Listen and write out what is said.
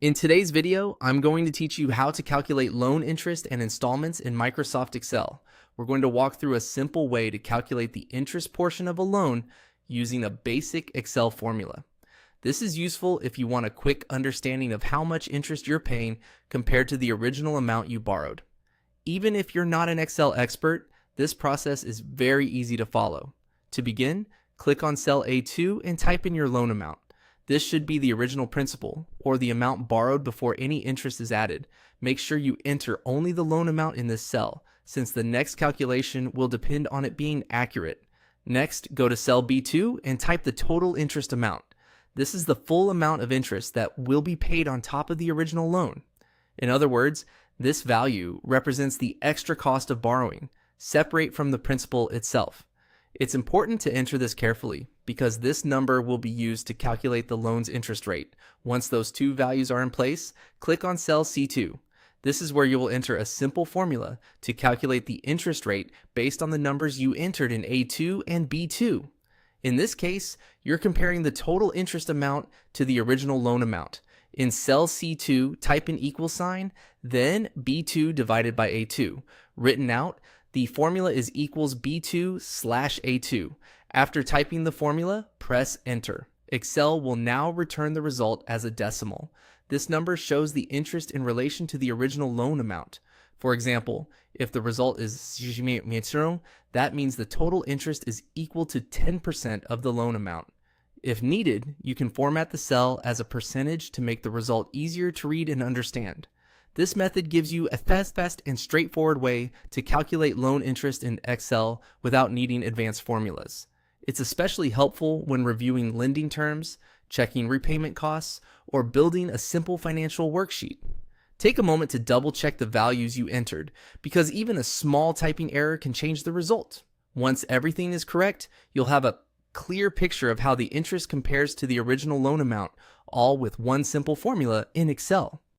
In today's video, I'm going to teach you how to calculate loan interest and installments in Microsoft Excel. We're going to walk through a simple way to calculate the interest portion of a loan using a basic Excel formula. This is useful if you want a quick understanding of how much interest you're paying compared to the original amount you borrowed. Even if you're not an Excel expert, this process is very easy to follow. To begin, click on cell A2 and type in your loan amount. This should be the original principal, or the amount borrowed before any interest is added. Make sure you enter only the loan amount in this cell, since the next calculation will depend on it being accurate. Next, go to cell B2 and type the total interest amount. This is the full amount of interest that will be paid on top of the original loan. In other words, this value represents the extra cost of borrowing, separate from the principal itself. It's important to enter this carefully because this number will be used to calculate the loan's interest rate. Once those two values are in place, click on cell C2. This is where you will enter a simple formula to calculate the interest rate based on the numbers you entered in A2 and B2. In this case, you're comparing the total interest amount to the original loan amount. In cell C2, type an equal sign, then B2 divided by A2. Written out, the formula is equals B2/A2. After typing the formula, press enter. Excel will now return the result as a decimal. This number shows the interest in relation to the original loan amount. For example, if the result is 10%, that means the total interest is equal to 10% of the loan amount. If needed, you can format the cell as a percentage to make the result easier to read and understand. This method gives you a fast and straightforward way to calculate loan interest in Excel without needing advanced formulas. It's especially helpful when reviewing lending terms, checking repayment costs, or building a simple financial worksheet. Take a moment to double check the values you entered, because even a small typing error can change the result. Once everything is correct, you'll have a clear picture of how the interest compares to the original loan amount, all with one simple formula in Excel.